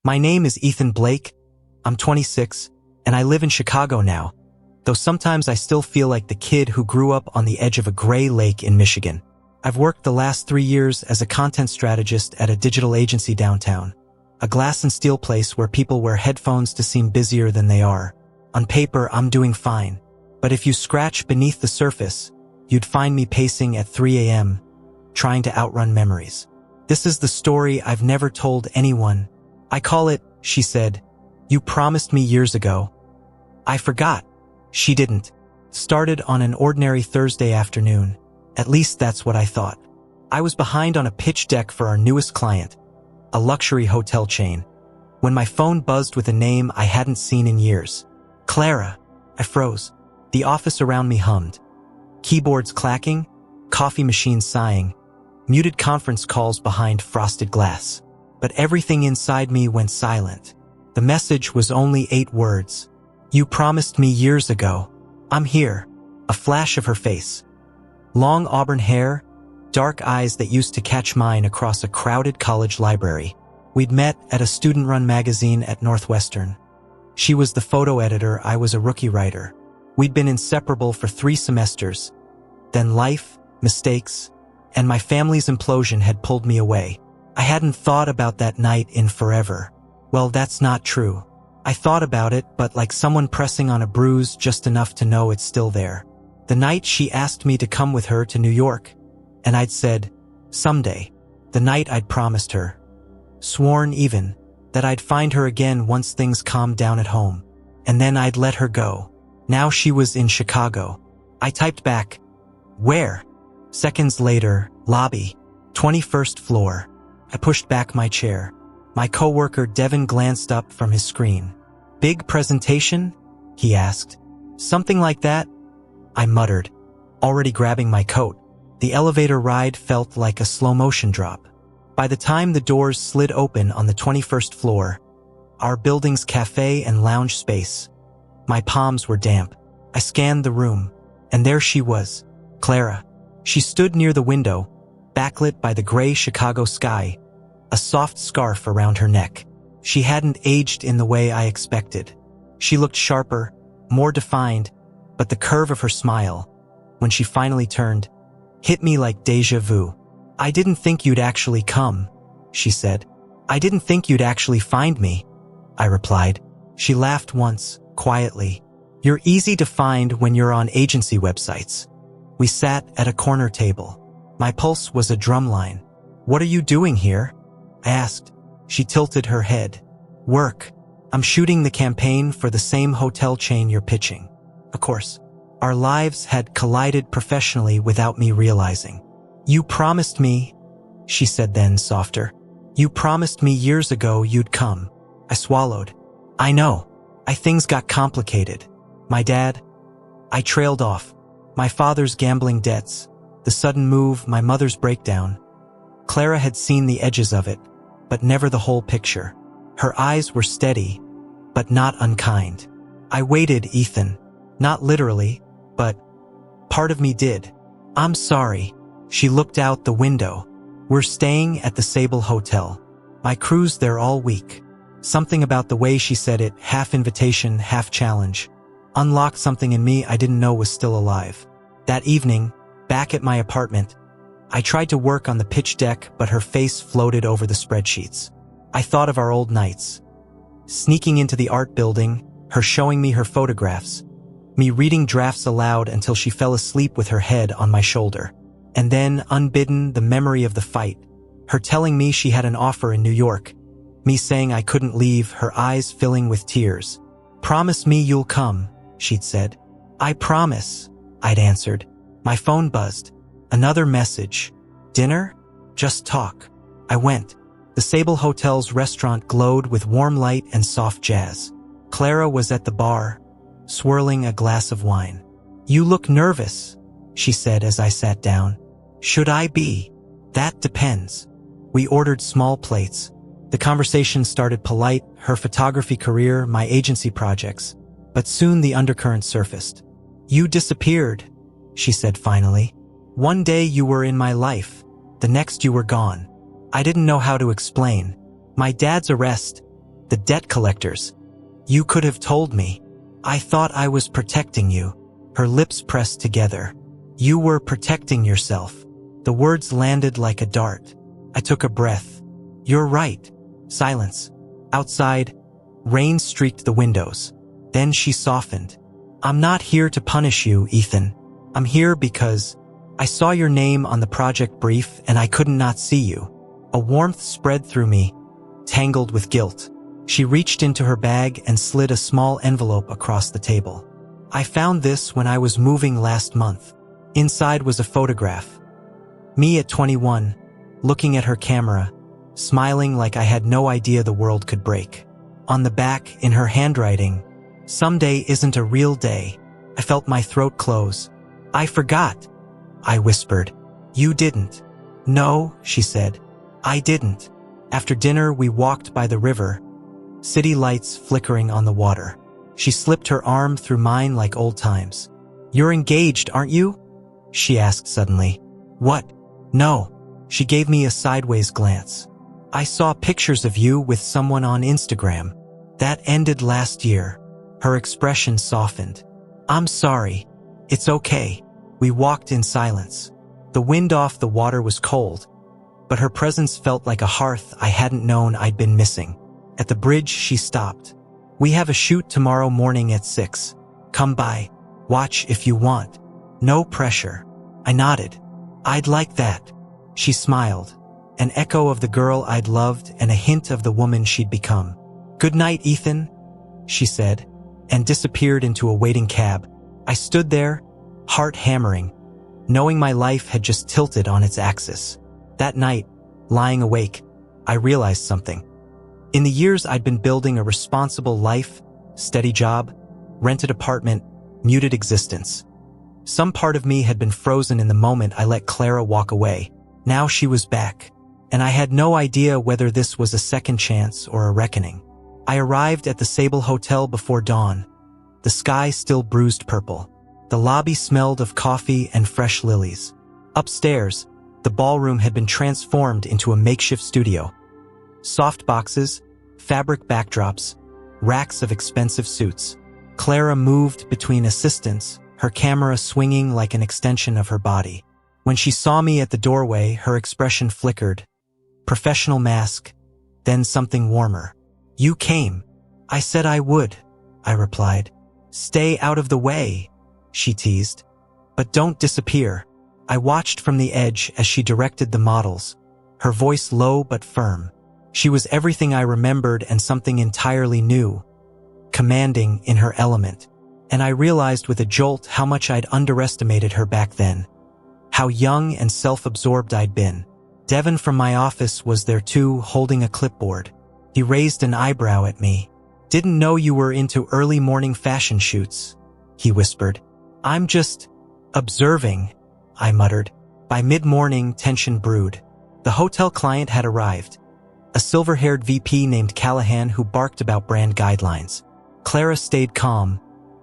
My name is Ethan Blake. I'm 26, and I live in Chicago now, though sometimes I still feel like the kid who grew up on the edge of a gray lake in Michigan. I've worked the last 3 years as a content strategist at a digital agency downtown, a glass and steel place where people wear headphones to seem busier than they are. On paper, I'm doing fine, but if you scratch beneath the surface, you'd find me pacing at 3 a.m., trying to outrun memories. This is the story I've never told anyone. I call it, she said, "You promised me years ago." I forgot. She didn't. Started on an ordinary Thursday afternoon. At least that's what I thought. I was behind on a pitch deck for our newest client, a luxury hotel chain, when my phone buzzed with a name I hadn't seen in years. Clara. I froze. The office around me hummed. Keyboards clacking, coffee machines sighing, muted conference calls behind frosted glass. But everything inside me went silent. The message was only 8 words. "You promised me years ago. I'm here." A flash of her face. Long auburn hair, dark eyes that used to catch mine across a crowded college library. We'd met at a student-run magazine at Northwestern. She was the photo editor, I was a rookie writer. We'd been inseparable for 3 semesters. Then life, mistakes, and my family's implosion had pulled me away. I hadn't thought about that night in forever. Well, that's not true. I thought about it, but like someone pressing on a bruise just enough to know it's still there. The night she asked me to come with her to New York, and I'd said, someday. The night I'd promised her. Sworn even, that I'd find her again once things calmed down at home. And then I'd let her go. Now she was in Chicago. I typed back, "Where?" Seconds later, lobby, 21st floor. I pushed back my chair. My coworker Devin glanced up from his screen. "Big presentation?" he asked. "Something like that?" I muttered, already grabbing my coat. The elevator ride felt like a slow-motion drop. By the time the doors slid open on the 21st floor, our building's cafe and lounge space, my palms were damp. I scanned the room, and there she was, Clara. She stood near the window, backlit by the gray Chicago sky, a soft scarf around her neck. She hadn't aged in the way I expected. She looked sharper, more defined, but the curve of her smile, when she finally turned, hit me like déjà vu. "I didn't think you'd actually come," she said. "I didn't think you'd actually find me," I replied. She laughed once, quietly. "You're easy to find when you're on agency websites." We sat at a corner table. My pulse was a drumline. "What are you doing here?" I asked. She tilted her head. "Work. I'm shooting the campaign for the same hotel chain you're pitching." Of course, our lives had collided professionally without me realizing. "You promised me," she said then, softer. "You promised me years ago you'd come." I swallowed. "I know. Things got complicated. My dad." I trailed off. My father's gambling debts, the sudden move, my mother's breakdown. Clara had seen the edges of it, but never the whole picture. Her eyes were steady, but not unkind. I waited, Ethan. Not literally, but part of me did. "I'm sorry." She looked out the window. "We're staying at the Sable Hotel. My crew's there all week." Something about the way she said it, half invitation, half challenge, unlocked something in me I didn't know was still alive. That evening, back at my apartment, I tried to work on the pitch deck, but her face floated over the spreadsheets. I thought of our old nights. Sneaking into the art building, her showing me her photographs, me reading drafts aloud until she fell asleep with her head on my shoulder. And then, unbidden, the memory of the fight, her telling me she had an offer in New York, me saying I couldn't leave, her eyes filling with tears. "Promise me you'll come," she'd said. "I promise," I'd answered. My phone buzzed. Another message. "Dinner? Just talk." I went. The Sable Hotel's restaurant glowed with warm light and soft jazz. Clara was at the bar, swirling a glass of wine. "You look nervous," she said as I sat down. "Should I be?" "That depends." We ordered small plates. The conversation started polite, her photography career, my agency projects. But soon the undercurrent surfaced. "You disappeared," she said finally. "One day you were in my life, the next you were gone." I didn't know how to explain. My dad's arrest, The debt collectors. You could have told me. I thought I was protecting you. Her lips pressed together. You were protecting yourself. The words landed like a dart. I took a breath. You're right. Silence. Outside, rain streaked the windows. Then she softened. I'm not here to punish you, Ethan. I'm here because I saw your name on the project brief and I couldn't not see you. A warmth spread through me, tangled with guilt. She reached into her bag and slid a small envelope across the table. I found this when I was moving last month. Inside was a photograph. Me at 21, looking at her camera, smiling like I had no idea the world could break. On the back, in her handwriting, "Someday isn't a real day." I felt my throat close. I forgot, I whispered. You didn't. No, she said. I didn't. After dinner, we walked by the river, city lights flickering on the water. She slipped her arm through mine like old times. You're engaged, aren't you? She asked suddenly. What? No. She gave me a sideways glance. I saw pictures of you with someone on Instagram. That ended last year. Her expression softened. I'm sorry. It's okay. We walked in silence. The wind off the water was cold, but her presence felt like a hearth I hadn't known I'd been missing. At the bridge, she stopped. We have a shoot tomorrow morning at 6. Come by. Watch if you want. No pressure. I nodded. I'd like that. She smiled. An echo of the girl I'd loved and a hint of the woman she'd become. Good night, Ethan, she said, and disappeared into a waiting cab. I stood there, heart hammering, knowing my life had just tilted on its axis. That night, lying awake, I realized something. In the years I'd been building a responsible life, steady job, rented apartment, muted existence. Some part of me had been frozen in the moment I let Clara walk away. Now she was back, and I had no idea whether this was a second chance or a reckoning. I arrived at the Sable Hotel before dawn, the sky still bruised purple. The lobby smelled of coffee and fresh lilies. Upstairs, the ballroom had been transformed into a makeshift studio. Soft boxes, fabric backdrops, racks of expensive suits. Clara moved between assistants, her camera swinging like an extension of her body. When she saw me at the doorway, her expression flickered. Professional mask, then something warmer. You came. I said I would, I replied. Stay out of the way, she teased. But don't disappear. I watched from the edge as she directed the models, her voice low but firm. She was everything I remembered and something entirely new, commanding in her element. And I realized with a jolt how much I'd underestimated her back then. How young and self-absorbed I'd been. Devin from my office was there too, holding a clipboard. He raised an eyebrow at me. Didn't know you were into early morning fashion shoots, he whispered. I'm just observing, I muttered. By mid-morning, tension brewed. The hotel client had arrived. A silver-haired VP named Callahan who barked about brand guidelines. Clara stayed calm,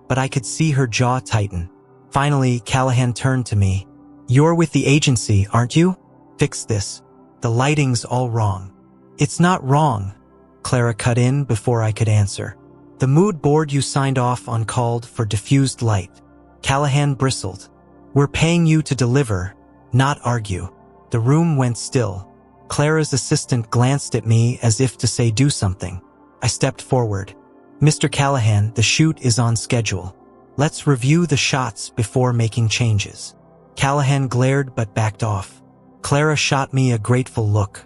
but I could see her jaw tighten. Finally, Callahan turned to me. You're with the agency, aren't you? Fix this. The lighting's all wrong. It's not wrong, Clara cut in before I could answer. The mood board you signed off on called for diffused light. Callahan bristled. We're paying you to deliver, not argue. The room went still. Clara's assistant glanced at me as if to say do something. I stepped forward. Mr. Callahan, the shoot is on schedule. Let's review the shots before making changes. Callahan glared but backed off. Clara shot me a grateful look.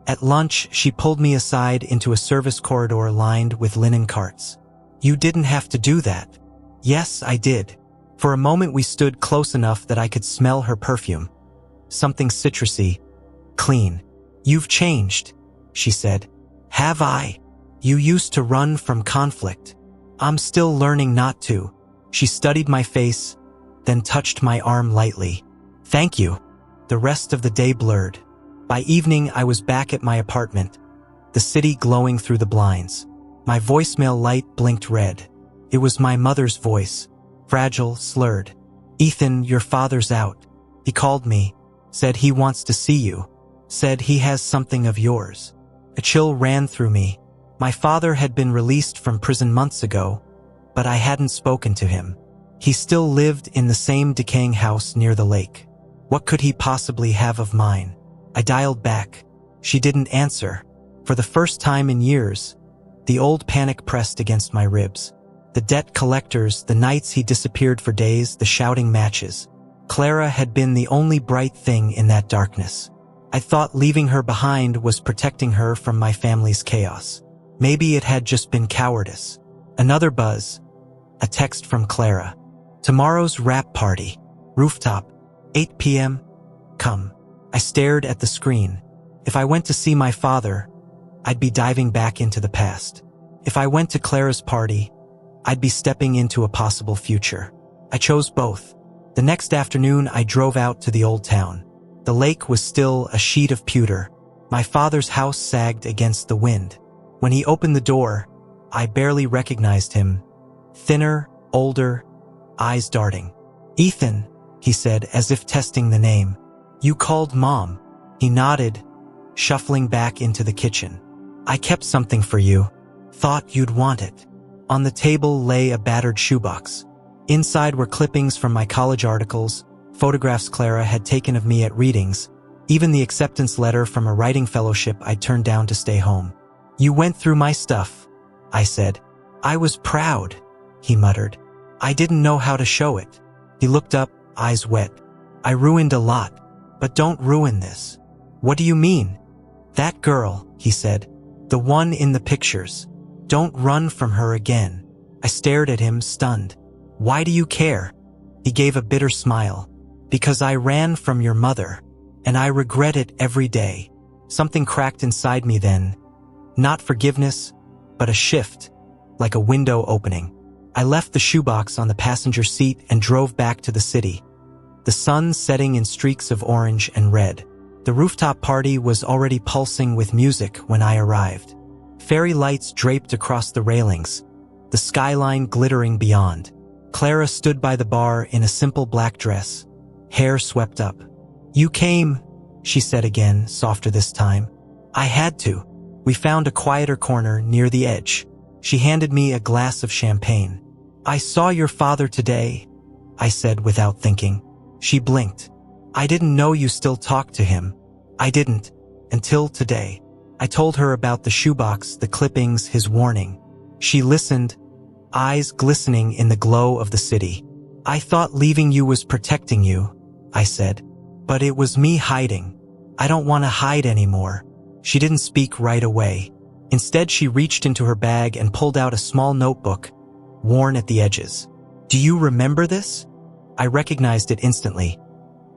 At lunch, she pulled me aside into a service corridor lined with linen carts. You didn't have to do that. Yes, I did. For a moment we stood close enough that I could smell her perfume. Something citrusy, clean. You've changed, she said. Have I? You used to run from conflict. I'm still learning not to. She studied my face, then touched my arm lightly. Thank you. The rest of the day blurred. By evening, I was back at my apartment, the city glowing through the blinds. My voicemail light blinked red. It was my mother's voice, fragile, slurred. Ethan, your father's out. He called me, said he wants to see you, said he has something of yours. A chill ran through me. My father had been released from prison months ago, but I hadn't spoken to him. He still lived in the same decaying house near the lake. What could he possibly have of mine? I dialed back. She didn't answer. For the first time in years, the old panic pressed against my ribs. The debt collectors, the nights he disappeared for days, the shouting matches. Clara had been the only bright thing in that darkness. I thought leaving her behind was protecting her from my family's chaos. Maybe it had just been cowardice. Another buzz. A text from Clara. Tomorrow's rap party. Rooftop. 8 p.m. Come. I stared at the screen. If I went to see my father, I'd be diving back into the past. If I went to Clara's party, I'd be stepping into a possible future. I chose both. The next afternoon, I drove out to the old town. The lake was still a sheet of pewter. My father's house sagged against the wind. When he opened the door, I barely recognized him. Thinner, older, eyes darting. "Ethan," he said, as if testing the name. "You called Mom." He nodded, shuffling back into the kitchen. "I kept something for you. Thought you'd want it." On the table lay a battered shoebox. Inside were clippings from my college articles, photographs Clara had taken of me at readings, even the acceptance letter from a writing fellowship I turned down to stay home. "You went through my stuff," I said. "I was proud," he muttered. "I didn't know how to show it." He looked up, eyes wet. "I ruined a lot, but don't ruin this." "What do you mean?" "That girl," he said. "The one in the pictures. Don't run from her again." I stared at him, stunned. "Why do you care?" He gave a bitter smile. "Because I ran from your mother, and I regret it every day." Something cracked inside me then. Not forgiveness, but a shift, like a window opening. I left the shoebox on the passenger seat and drove back to the city. The sun setting in streaks of orange and red. The rooftop party was already pulsing with music when I arrived. Fairy lights draped across the railings, the skyline glittering beyond. Clara stood by the bar in a simple black dress, hair swept up. "You came," she said again, softer this time. "I had to." We found a quieter corner near the edge. She handed me a glass of champagne. "I saw your father today," I said without thinking. She blinked. "I didn't know you still talked to him." "I didn't, until today." I told her about the shoebox, the clippings, his warning. She listened, eyes glistening in the glow of the city. "I thought leaving you was protecting you," I said. "But it was me hiding. I don't want to hide anymore." She didn't speak right away. Instead, she reached into her bag and pulled out a small notebook, worn at the edges. "Do you remember this?" I recognized it instantly.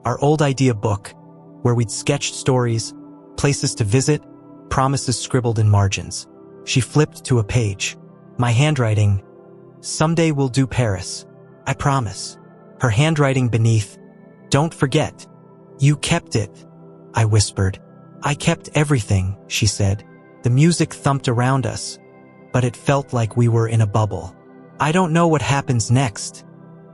Our old idea book, where we'd sketched stories, places to visit, promises scribbled in margins. She flipped to a page. My handwriting, "Someday we'll do Paris. I promise." Her handwriting beneath, "Don't forget." "You kept it," I whispered. "I kept everything," she said. The music thumped around us, but it felt like we were in a bubble. "I don't know what happens next,"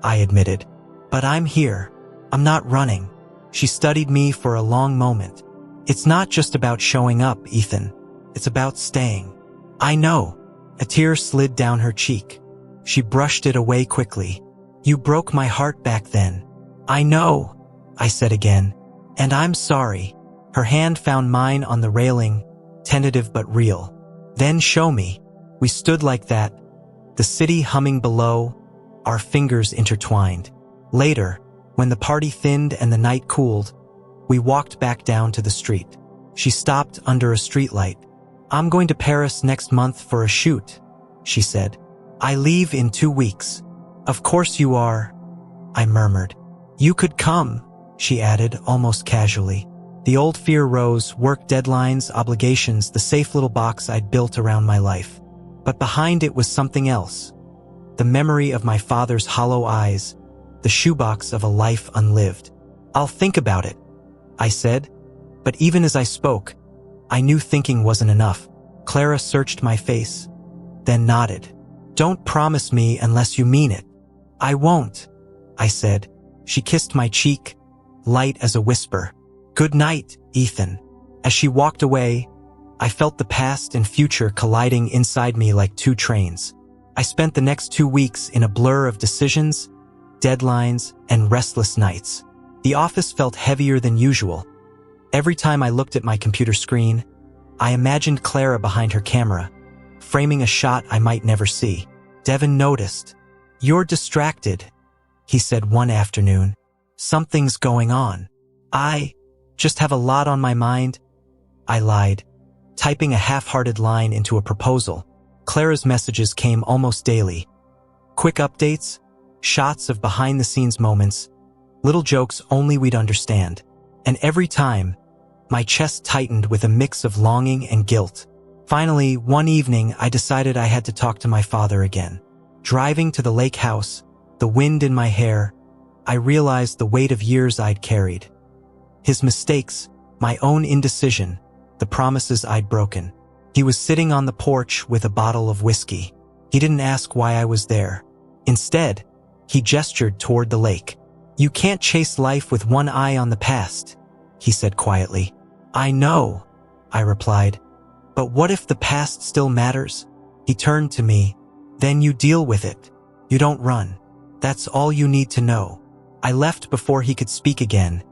I admitted. "But I'm here. I'm not running." She studied me for a long moment. "It's not just about showing up, Ethan. It's about staying." "I know." A tear slid down her cheek. She brushed it away quickly. "You broke my heart back then." "I know," I said again. "And I'm sorry." Her hand found mine on the railing, tentative but real. "Then show me." We stood like that, the city humming below, our fingers intertwined. Later, when the party thinned and the night cooled, we walked back down to the street. She stopped under a streetlight. "I'm going to Paris next month for a shoot," she said. "I leave in 2 weeks." "Of course you are," I murmured. "You could come," she added, almost casually. The old fear rose, work deadlines, obligations, the safe little box I'd built around my life. But behind it was something else. The memory of my father's hollow eyes, the shoebox of a life unlived. "I'll think about it," I said. But even as I spoke, I knew thinking wasn't enough. Clara searched my face, then nodded. "Don't promise me unless you mean it." "I won't," I said. She kissed my cheek, light as a whisper. "Good night, Ethan." As she walked away, I felt the past and future colliding inside me like two trains. I spent the next 2 weeks in a blur of decisions, deadlines, and restless nights. The office felt heavier than usual. Every time I looked at my computer screen, I imagined Clara behind her camera, framing a shot I might never see. Devin noticed. "You're distracted," he said one afternoon. "Something's going on." "I just have a lot on my mind," I lied, typing a half-hearted line into a proposal. Clara's messages came almost daily. Quick updates, shots of behind-the-scenes moments, little jokes only we'd understand. And every time, my chest tightened with a mix of longing and guilt. Finally, one evening, I decided I had to talk to my father again. Driving to the lake house, the wind in my hair, I realized the weight of years I'd carried. His mistakes, my own indecision, the promises I'd broken. He was sitting on the porch with a bottle of whiskey. He didn't ask why I was there. Instead, he gestured toward the lake. "You can't chase life with one eye on the past," he said quietly. "I know," I replied. "But what if the past still matters?" He turned to me. "Then you deal with it. You don't run. That's all you need to know." I left before he could speak again,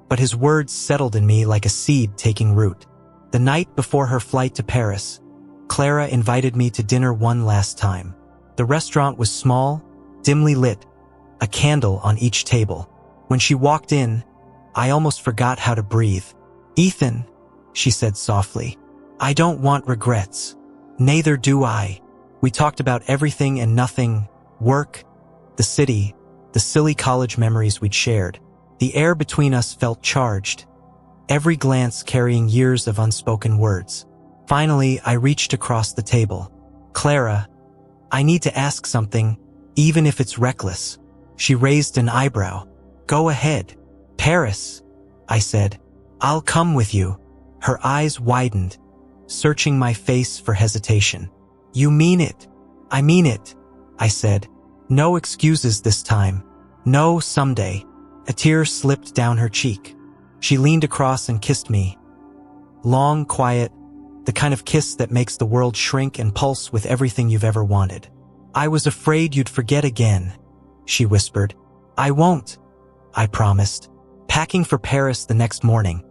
but his words settled in me like a seed taking root. The night before her flight to Paris, Clara invited me to dinner one last time. The restaurant was small, dimly lit, a candle on each table. When she walked in, I almost forgot how to breathe. "Ethan," she said softly, "I don't want regrets. Neither do I." We talked about everything and nothing, work, the city, the silly college memories we'd shared. The air between us felt charged, every glance carrying years of unspoken words. Finally, I reached across the table. "Clara, I need to ask something, even if it's reckless." She raised an eyebrow. "Go ahead." "Paris," I said. "I'll come with you." Her eyes widened, searching my face for hesitation. "You mean it?" "I mean it," I said. "No excuses this time. No someday." A tear slipped down her cheek. She leaned across and kissed me. Long, quiet, the kind of kiss that makes the world shrink and pulse with everything you've ever wanted. "I was afraid you'd forget again," she whispered. "I won't," I promised. Packing for Paris the next morning,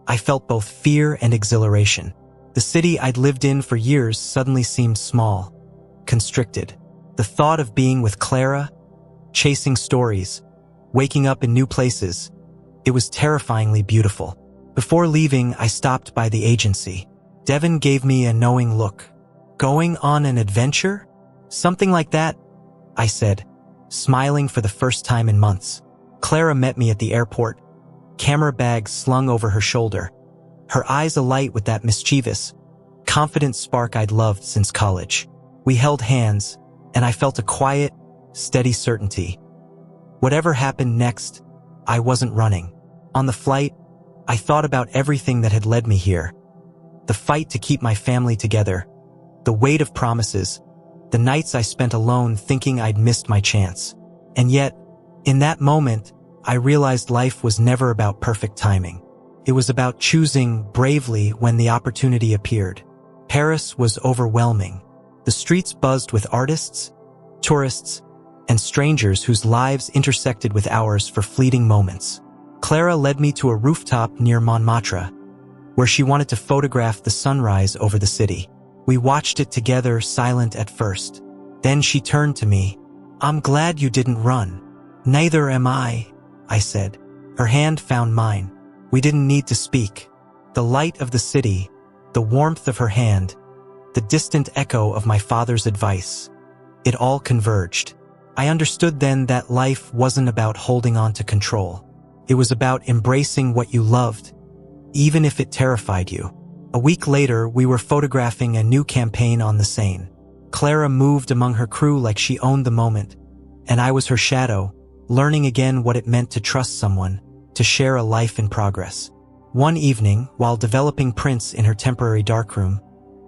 I felt both fear and exhilaration. The city I'd lived in for years suddenly seemed small, constricted. The thought of being with Clara, chasing stories, waking up in new places, it was terrifyingly beautiful. Before leaving, I stopped by the agency. Devin gave me a knowing look. "Going on an adventure?" "Something like that," I said, smiling for the first time in months. Clara met me at the airport, camera bag slung over her shoulder, her eyes alight with that mischievous, confident spark I'd loved since college. We held hands, and I felt a quiet, steady certainty. Whatever happened next, I wasn't running. On the flight, I thought about everything that had led me here. The fight to keep my family together, the weight of promises, the nights I spent alone thinking I'd missed my chance. And yet, in that moment, I realized life was never about perfect timing. It was about choosing bravely when the opportunity appeared. Paris was overwhelming. The streets buzzed with artists, tourists, and strangers whose lives intersected with ours for fleeting moments. Clara led me to a rooftop near Montmartre, where she wanted to photograph the sunrise over the city. We watched it together, silent at first. Then she turned to me. "I'm glad you didn't run." "Neither am I," I said. Her hand found mine. We didn't need to speak. The light of the city, the warmth of her hand, the distant echo of my father's advice, it all converged. I understood then that life wasn't about holding on to control. It was about embracing what you loved, even if it terrified you. A week later, we were photographing a new campaign on the Seine. Clara moved among her crew like she owned the moment, and I was her shadow, learning again what it meant to trust someone, to share a life in progress. One evening, while developing prints in her temporary darkroom,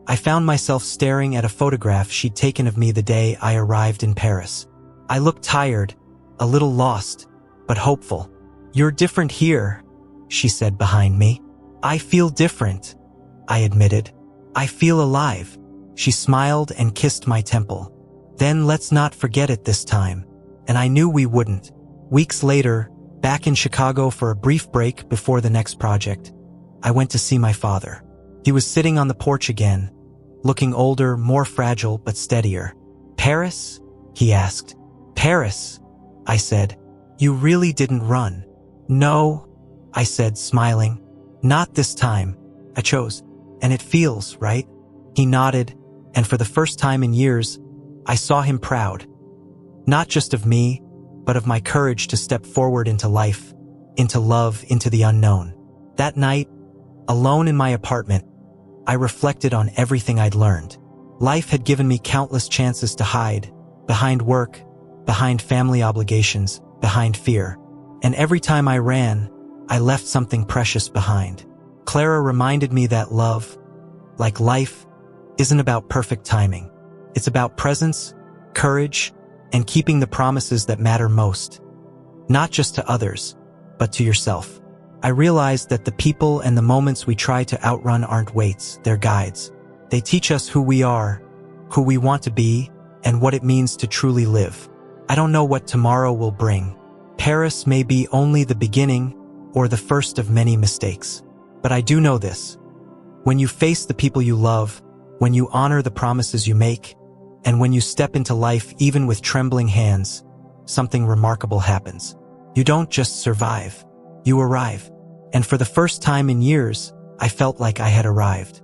I found myself staring at a photograph she'd taken of me the day I arrived in Paris. I looked tired, a little lost, but hopeful. "You're different here," she said behind me. "I feel different," I admitted. I feel alive. She smiled and kissed my temple. Then let's not forget it this time. And I knew we wouldn't. Weeks later, back in Chicago for a brief break before the next project, I went to see my father. He was sitting on the porch again, looking older, more fragile, but steadier. "Paris?" he asked. "Paris," I said. "You really didn't run." "No," I said, smiling. "Not this time. I chose. And it feels, right?" He nodded, and for the first time in years, I saw him proud. Not just of me, but of my courage to step forward into life, into love, into the unknown. That night, alone in my apartment, I reflected on everything I'd learned. Life had given me countless chances to hide, behind work, behind family obligations, behind fear. And every time I ran, I left something precious behind. Clara reminded me that love, like life, isn't about perfect timing. It's about presence, courage, and keeping the promises that matter most. Not just to others, but to yourself. I realized that the people and the moments we try to outrun aren't weights, they're guides. They teach us who we are, who we want to be, and what it means to truly live. I don't know what tomorrow will bring. Paris may be only the beginning or the first of many mistakes. But I do know this. When you face the people you love, when you honor the promises you make, and when you step into life even with trembling hands, something remarkable happens. You don't just survive, you arrive. And for the first time in years, I felt like I had arrived.